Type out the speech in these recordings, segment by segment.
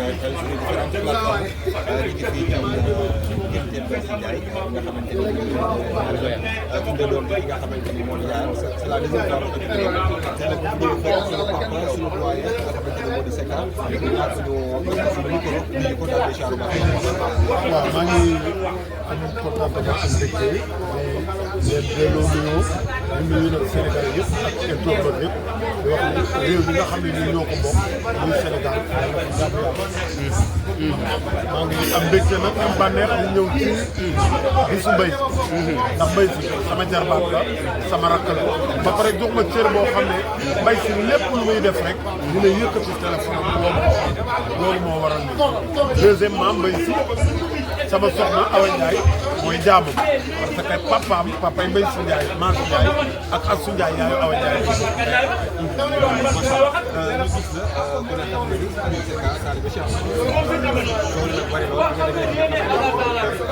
bàyyi xel sur différentes plateformes ñu ngi fii tey ngénte Mbaye Sy Ndiaye nga xamante ni tudde doon li nga xamante ni moo di yaayam c'est la deuxième fois tey nag ñu ngi fekk suñu papa suñu doyen nga xamante ni moo di Secka ak suñu micro ñu ko daal incha allah. waaw maa ngi am contentement ak mbégte leen delloo nuyoo di nuyu nag Sénégal yëpp ak internautes yëpp di wax ne réew bi nga xam ne ñun ñoo ko bokk muy Sénégal jàmm maa ngi am mbégte nag am bànneex ñu ñëw ci bisu Mbaye Sy ndax Mbaye Sy sama jarbaat la sama rakk la ba pare jox ma cër boo xam ne Mbaye Sy lépp lu muy def rek dina yëkkati téléphone am loolu moo waral ni deuxièmement Mbaye Sy sama soxna Awa Ndiaye mooy jaamu parce que papaam papay Mbaye Sy Ndiaye maa Sy Ndiaye ak Assou Ndiaye yaayu Awa Ndiaye. ñu gis la ku ne xam ne ni Secka taalibe Cheikh loolu nag bari lool nga demee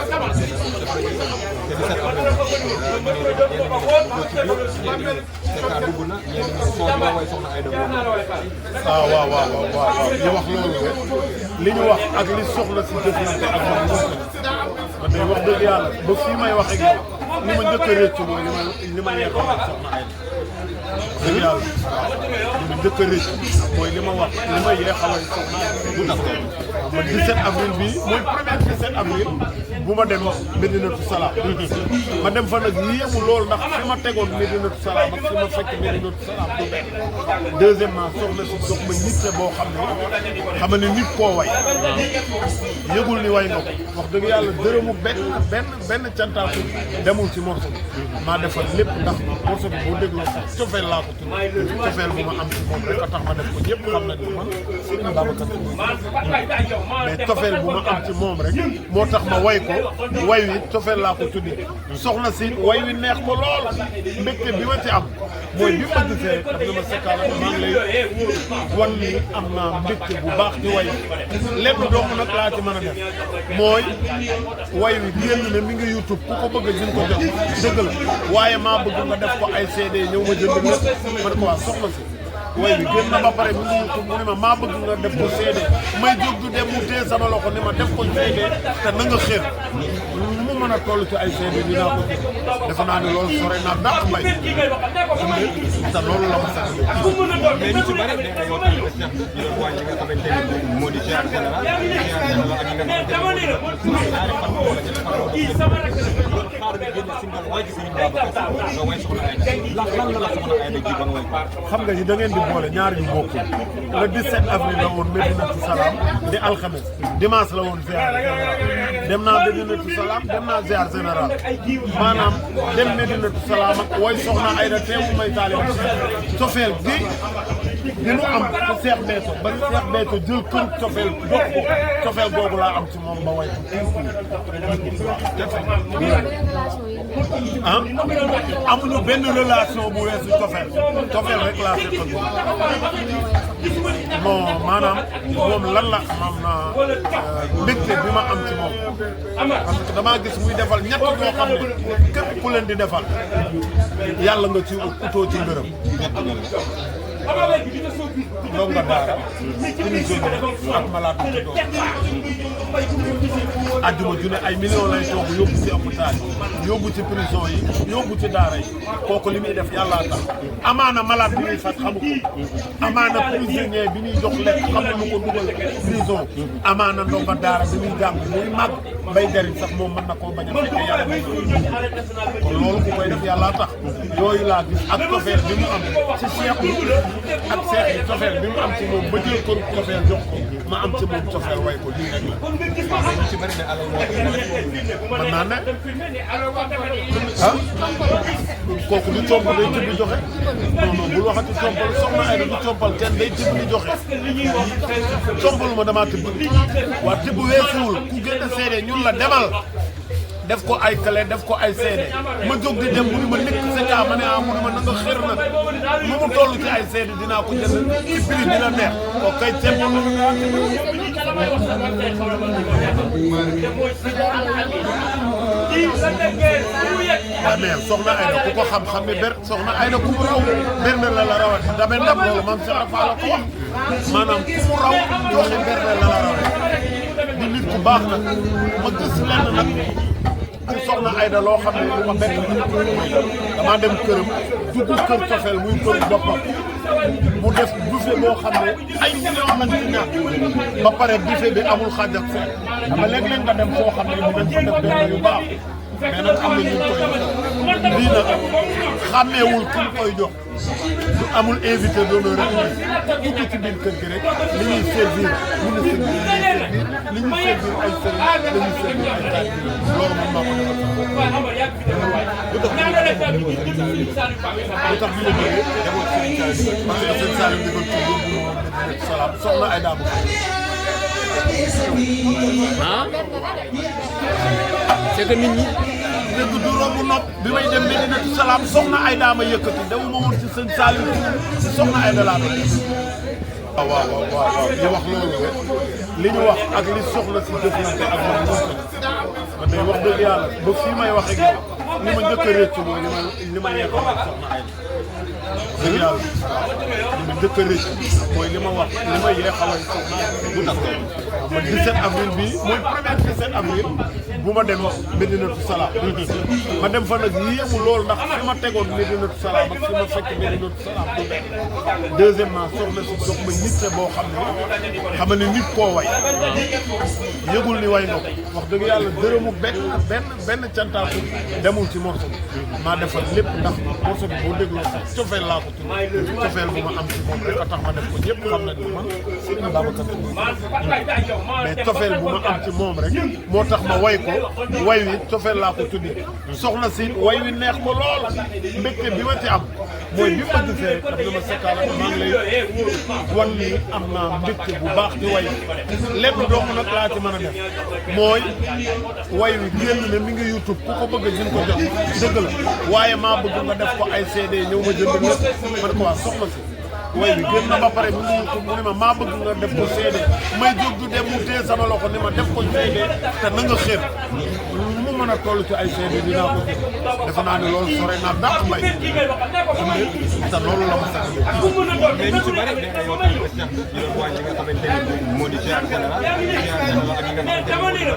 Secka dugg na ñenn ñi soo bi way soxna ay dëgg waaw waaw waaw waaw li wax loolu rek li ñu wax ak li soxla si jëflante ak man man day wax dëgg yàlla ba fii may wax ak yow li ma njëkk a réccu mooy li ma yeexoon ak soxna ay dëgg yàlla li ma njëkk a réccu mooy li ma wax li ma yeexaloon soxna bu tax ma 17 avril bi mooy premier 17 avril bu ma dem Medinatu Salaam ma dem fa nag yéemu loolu ndax fi ma tegoon Medinatu Salaam ak fi ma fekk Medinatu Salaam du benn deuxièmement soxna si jox ma yitte boo xam ne nit koo way yëgul ni way nga ko wax dëgg yàlla dërëmu benn cantaaku demul ci morceau bi maa defal lépp ndax morceau bi boo dégloo cofeel laa ko tudd cofeel bu ma am ci moom rek a tax ma def ko ñëpp xam na ni man Serigne Babacar mais cofeel bu ma am ci moom rek moo tax ma way ko way wi cofeel laa ko tuddee soxna si way wi neex ko lool mbégte bi ma ci am mooy bi ma gisee rek daf na ma Secka la maa ngi lay wan ni am naa mbégte bu baax ci way lépp doomu nag laa ci mën a def mooy way wi génn na mi ngi YouTube ku ko bëgg a jën ko jot dëgg la waaye maa bëgg nga def ko ay CD ñëw ma jënd lépp man ko waa soxna si way bi génn na ba pare mi ngi YouTube mu ne ma maa bëgg nga def ko CD may jóg du dem mu téye sama loxo ni ma def ko CD te na nga xër mu mën a toll ci ay CD dinaa ko jël defe naa ne loolu sore naa dàq mbay te loolu la ma sax mais ñu ci bari dañ koy wax Cheikh di leen waaj li nga xamante ni moo di ziar général ak ñi nga xamante ni ñaari fan wala ñetti fan xaar bi génn single waaj Serigne Babacar nga way soxna ay lan la soxna ay ji ba nga way xam nga yi da ngeen di boole ñaar yu bokkul le 17 avril la woon Medinatu Salaam di alxames dimanche la woon ziar général dem naa Medinatu Salaam dem naa ziar général maanaam dem Medinatu Salaam ak way soxna ay da teewu may taaliba cofeel gi mu am ci Cheikh Béthio ba Cheikh Béthio jël kër cofeel jox ko cofeel googu laa am ci moom ba way ah amuñu benn relation bu weesu cofeel rek laa fekk bon maanaam moom lan la am na mbégte bi ma am ci moom parce que damaa gis muy defal ñett ñoo xam ne képp ku leen di defal yàlla nga ci utoo ci ngërëm ndonga daara prisonnier ak malade bu doon àjjuma ju ne ay millions lay toog yóbbu ci hôpital yi yóbbu ci prison yi yóbbu ci daara yi kooku li muy def yàllaa tax amaana malade bi muy faj xamu ko amaana prisonnier bi muy jox lekk xamu lu ko dugal prison amaana ndonga daara bi muy jàng muy màgg mbay jariñ sax moom mën na koo bañ a fekkee yàlla may kon loolu ku koy def yàllaa tax yooyu laa gis ak cofeel bi mu am ci Cheikh ak Cheikh bi cofeel bi mu am ci moom ba jël ko cofeel jox ko ma am ci moom cofeel way ko lii rek la ci bari ne alal mën naa ne ah kooku du comp day tibb joxe non non bul waxati compal soxna ay du compal kenn day tibb di joxe compalu ma damaa tibb waa tibb weesuwul ku gën a seede ñun la demal def ko ay clé def ko ay seede ma jóg di dem mu ni ma nekk Secka ma ne ah mu ni ma na nga xër nag lu mu toll ci ay seede dinaa ko jënd ci prix dina neex kooku kay ceeb waaw mais soxna Ayda ku ko xam-xam ne soxna Ayda ku mu raw berne la rawati damay ndam loolu man Cheikh Fall la ko wax maanaam ku mu raw joxe berne la rawati ku baax nag ma gis lenn nag ci soxna Aïda loo xam ne lu ma bett damaa dem këram dugg kër cofeel muy kër boppam mu def buffet boo xam ne ay millions lañ ci ñàkk ba pare buffet bi amul xaaj ak seen xam nga léeg-léeg nga dem foo xam ne dinañ fa def benn yu baax mais nag am na ñu koy lii nag xàmmeewul ku ñu koy jox du amul invité d'honneur rek dugg ci biir kër gi rek li ñuy servir ministre bi li ñuy servir ay sëriñ li ñuy servir ay taaj loolu moom maa ko defal lu tax bi la jógee parce que sëñ Saliou ndigal ci yóbbu salaam soxna ay daamu c'est que nit ñi dégg du romb nopp bi may dem Medinatu Salaam soxna ay daama yëkkati dewuma woon ci sëñ Saliou ci soxna ay da laa doon waaw li wax loolu rek li ñu wax ak li soxla si jëflante ak man man day wax dëgg yàlla ba fii may wax ak yow li ma njëkk a réccu mooy li ma yeexal ak soxna ay dëgg yàlla li ma njëkk a réccu mooy li ma wax li ma yeexal ak soxna bu tax ma 17 avril bi mooy premier 17 avril bu ma dem Medinatu Salaam ma dem fa nag yéemu loolu ndax fi ma tegoon Medinatu Salaam ak fi ma fekk Medinatu Salaam du benn deuxièmement soxna si jox ma yitte boo xam ne nit koo way yëgul ni way nga ko wax dëgg yàlla dërëmu benn cantaaku demul ci morceau bi maa defal lépp ndax morceau bi boo dégloo sax cofeel laa ko tudd cofeel bu ma am ci moom rek a tax ma def ko ñëpp xam nañ man Serigne Babacar mais cofeel bu ma am ci moom rek moo tax ma way ko way wi cofeel laa ko tuddee soxna si way wi neex ko lool mbégte bi ma ci am mooy bi ma gisee rek daf dama sekkaala maa ngi lay wan ni am naa mbégte bu baax ci way lépp dong nag laa ci mën a def mooy way wi génn ne mi ngi YouTube ku ko bëgg a jën ko jot dëgg la waaye maa bëgg nga def ko ay CD ñëw ma jënd lépp ma ne ko waa soxna si way bi génn na ba pare mu ngi YouTube mu ne ma maa bëgg nga def ko CD may jóg du dem mu téye sama loxo ni ma def ko CD te na nga xeeb mu mën a toll ci ay CD dinaa ko jël defe naa ne loolu sore naa dàq mbay te loolu la ma sax mais ñu ci bëri nee na yow tamit waa ñi nga xamante ne moo di ziar général ak ñi nga xamante ne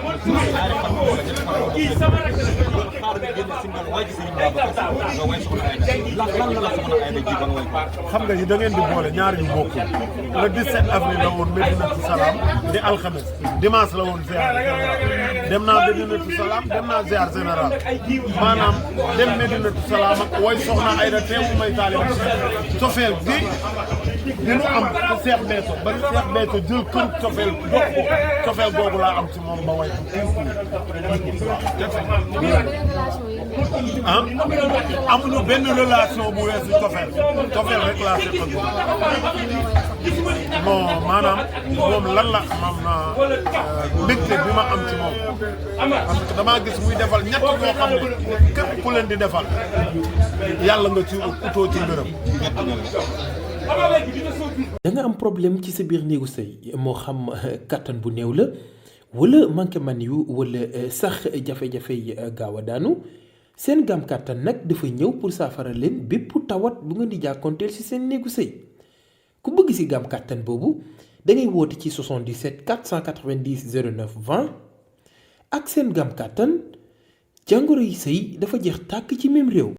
xaar bi génn single way ci Serigne Babacar nga way soxna Aïda lan la soxna Aïda ji ba nga way xam nga yi da ngeen di boole ñaar yu bokkul le 17 avril la woon Medinatu Salaam di alxames dimanche la woon ziar dem naa Medinatu Salaam dem naa ziar général maanaam dem Medinatu Salaam ak way soxna Aïda teewu may taaliba cofeel gi nu am ci Seex Béthio ba Seex Béthio jël kër cofeel jox ko cofeel boobu laa am ci moom ba way ko amuñu benn relation bu weesu cofeel rek laa seqal bon maanaam moom lan la am na mbégte bi ma am ci moom parce que damaa gis muy defal ñett ñoo xam ne képp ku leen di defal yàlla nga ci utoo ci ngërëm. da nga am problème ci sa biir néegu sëy moo xam kattan bu néew la wala manqué man yu wala sax jafe-jafe yi gaaw a daanu seen gaam kattan nag dafa ñëw pour saafara leen bépp tawat bu nga di jàkkoonteel ci seen néegu sëy ku bëgg ci gaam kattan boobu da ngay woote ci 77 490 09 20 ak seen gaam kattan jàngoro yi sëy dafa jeex tàkk ci même réew.